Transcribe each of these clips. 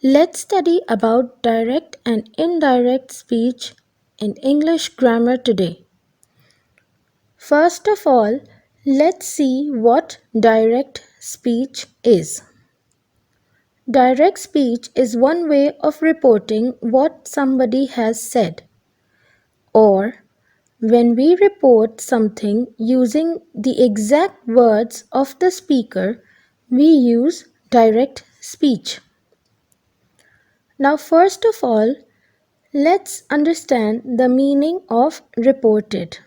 Let's study about direct and indirect speech in English grammar today. First of all, let's see what direct speech is. Direct speech is one way of reporting what somebody has said, or when we report something using the exact words of the speaker, we use direct speech. Now, first of all, let's understand the meaning of reported.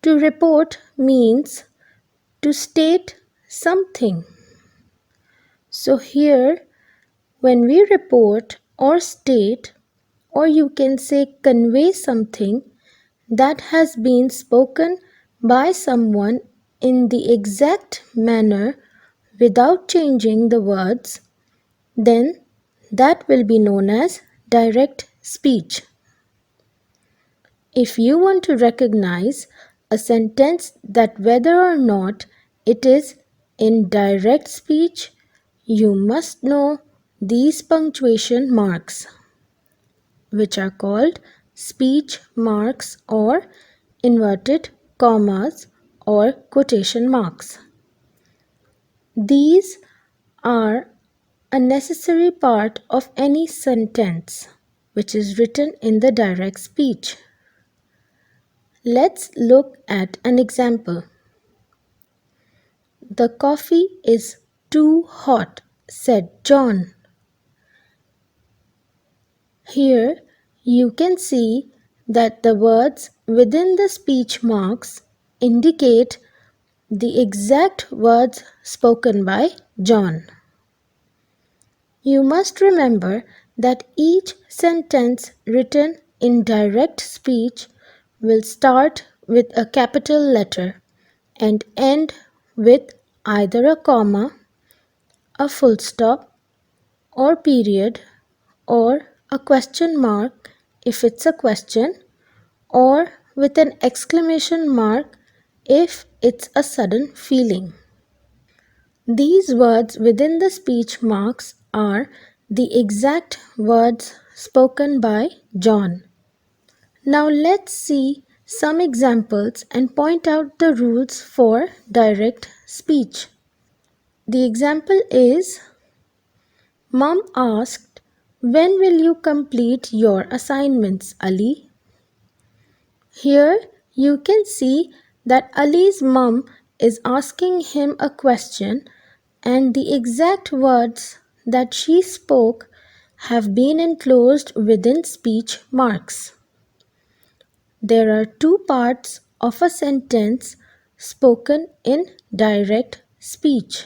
To report means to state something. So here, when we report or state, or you can say convey something that has been spoken by someone in the exact manner without changing the words, then that will be known as direct speech. If you want to recognize a sentence that whether or not it is in direct speech, you must know these punctuation marks, which are called speech marks or inverted commas or quotation marks. These are a necessary part of any sentence which is written in the direct speech. Let's look at an example. The coffee is too hot, said John. Here you can see that the words within the speech marks indicate the exact words spoken by John. You must remember that each sentence written in direct speech will start with a capital letter and end with either a comma, a full stop, or period, or a question mark if it's a question, or with an exclamation mark if it's a sudden feeling. These words within the speech marks are the exact words spoken by John. Now let's see some examples and point out the rules for direct speech. The example is, Mom asked, when will you complete your assignments, Ali? Here you can see that Ali's mom is asking him a question and the exact words that she spoke have been enclosed within speech marks. There are two parts of a sentence spoken in direct speech.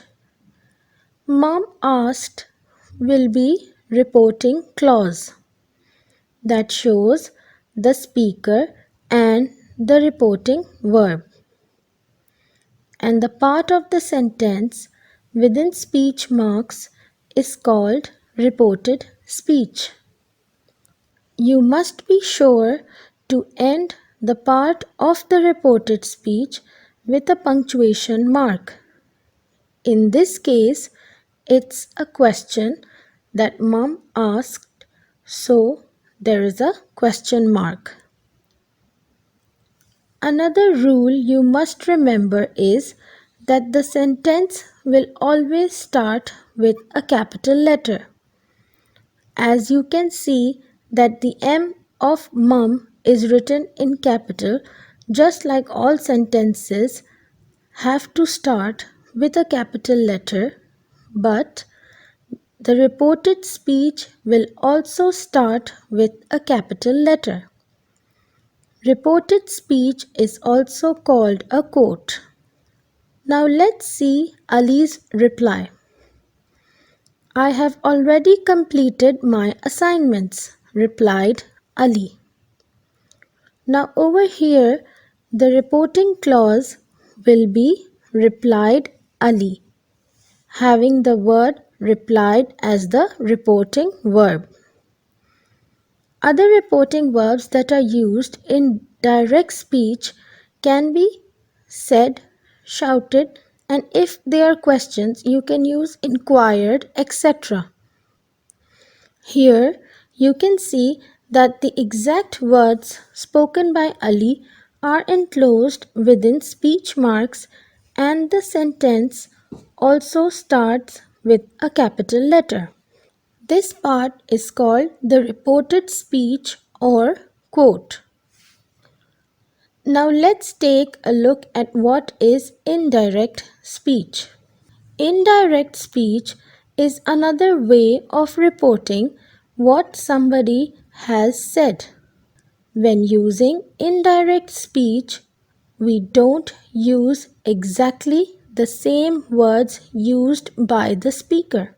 Mom asked will be reporting clause that shows the speaker and the reporting verb. And the part of the sentence within speech marks is called reported speech. You must be sure to end the part of the reported speech with a punctuation mark. In this case, it's a question that Mom asked, so there is a question mark. Another rule you must remember is that the sentence will always start with a capital letter. As you can see that the M of mum is written in capital, just like all sentences have to start with a capital letter, but the reported speech will also start with a capital letter. Reported speech is also called a quote. Now let's see Ali's reply. I have already completed my assignments, replied Ali. Now over here, the reporting clause will be replied Ali, having the word replied as the reporting verb. Other reporting verbs that are used in direct speech can be said, shouted, and if they are questions, you can use inquired, etc. Here you can see that the exact words spoken by Ali are enclosed within speech marks and the sentence also starts with a capital letter. This part is called the reported speech or quote. Now let's take a look at what is indirect speech. Indirect speech is another way of reporting what somebody has said. When using indirect speech, we don't use exactly the same words used by the speaker.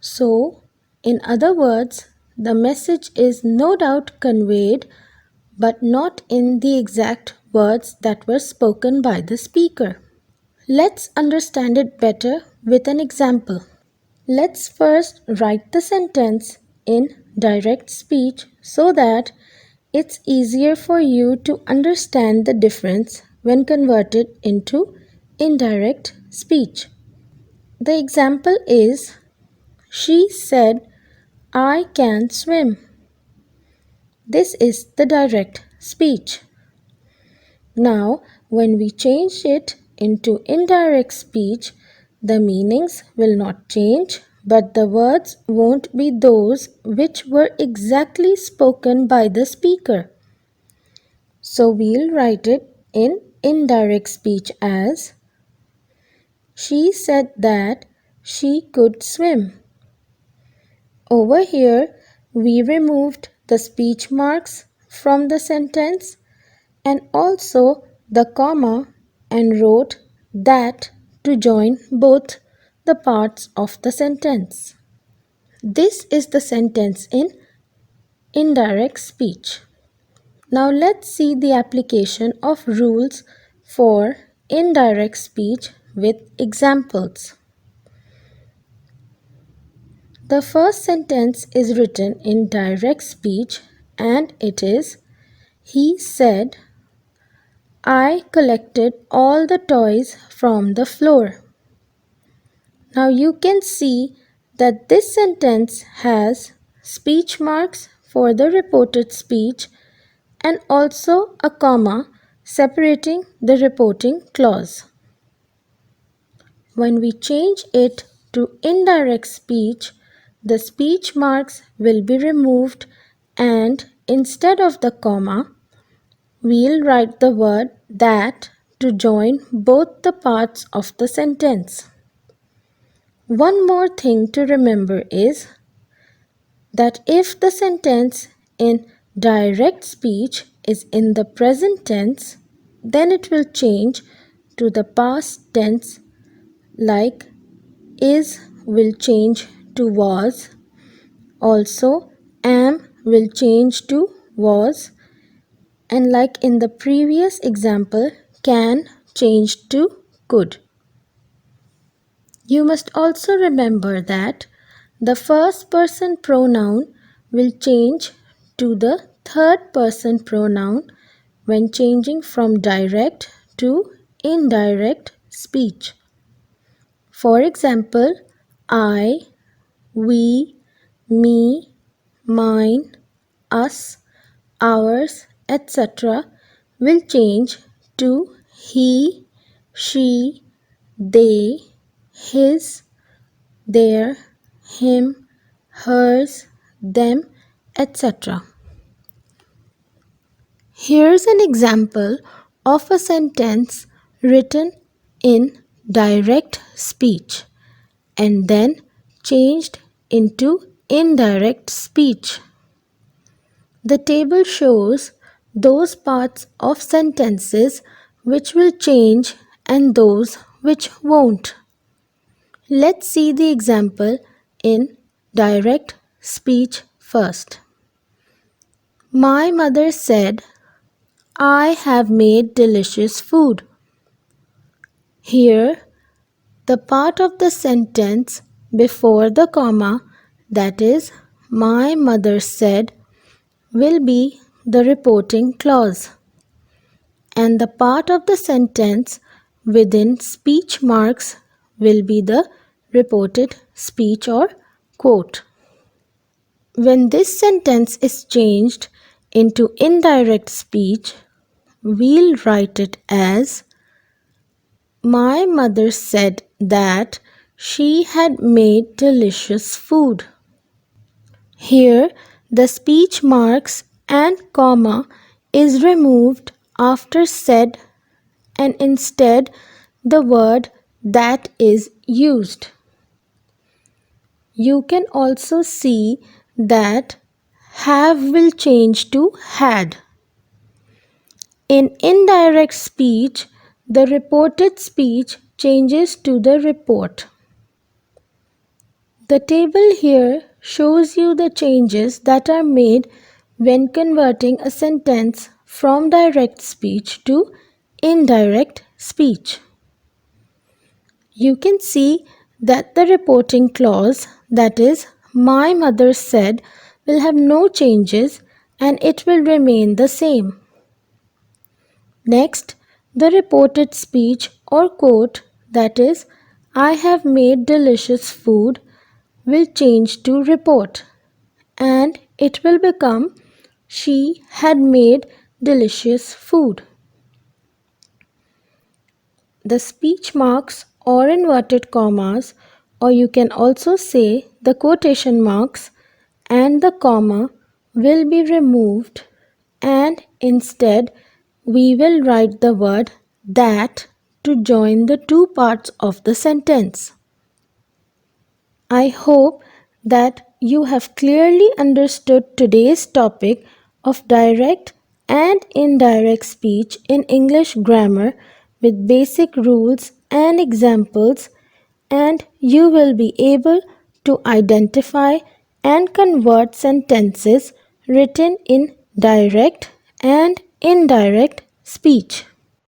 So, in other words, the message is no doubt conveyed but not in the exact words that were spoken by the speaker. Let's understand it better with an example. Let's first write the sentence in direct speech so that it's easier for you to understand the difference when converted into indirect speech. The example is she said, I can swim. This is the direct speech. Now, when we change it into indirect speech, the meanings will not change, but the words won't be those which were exactly spoken by the speaker. So we'll write it in indirect speech as she said that she could swim. Over here, we removed the speech marks from the sentence and also the comma and wrote that to join both the parts of the sentence. This is the sentence in indirect speech. Now let's see the application of rules for indirect speech with examples. The first sentence is written in direct speech and it is he said, I collected all the toys from the floor. Now you can see that this sentence has speech marks for the reported speech and also a comma separating the reporting clause. When we change it to indirect speech, the speech marks will be removed and instead of the comma, we'll write the word that to join both the parts of the sentence. One more thing to remember is that if the sentence in direct speech is in the present tense, then it will change to the past tense, like is will change to was. Also, am will change to was, and like in the previous example, can change to could. You must also remember that the first person pronoun will change to the third person pronoun when changing from direct to indirect speech. For example, I, we, me, mine, us, ours, etc. will change to he, she, they, his, their, him, hers, them, etc. Here's an example of a sentence written in direct speech and then changed into indirect speech. The table shows those parts of sentences which will change and those which won't. Let's see the example in direct speech first. My mother said, I have made delicious food. Here, the part of the sentence before the comma, that is, my mother said, will be the reporting clause. And the part of the sentence within speech marks will be the reported speech or quote. When this sentence is changed into indirect speech, we'll write it as my mother said that she had made delicious food. Here, the speech marks and comma is removed after said and instead the word that is used. You can also see that have will change to had. In indirect speech, the reported speech changes to the report. The table here shows you the changes that are made when converting a sentence from direct speech to indirect speech. You can see that the reporting clause, that is, my mother said, will have no changes and it will remain the same. Next, the reported speech or quote, that is, I have made delicious food, will change to report and it will become she had made delicious food. The speech marks or inverted commas, or you can also say the quotation marks and the comma, will be removed and instead we will write the word that to join the two parts of the sentence. I hope that you have clearly understood today's topic of direct and indirect speech in English grammar with basic rules and examples, and you will be able to identify and convert sentences written in direct and indirect speech.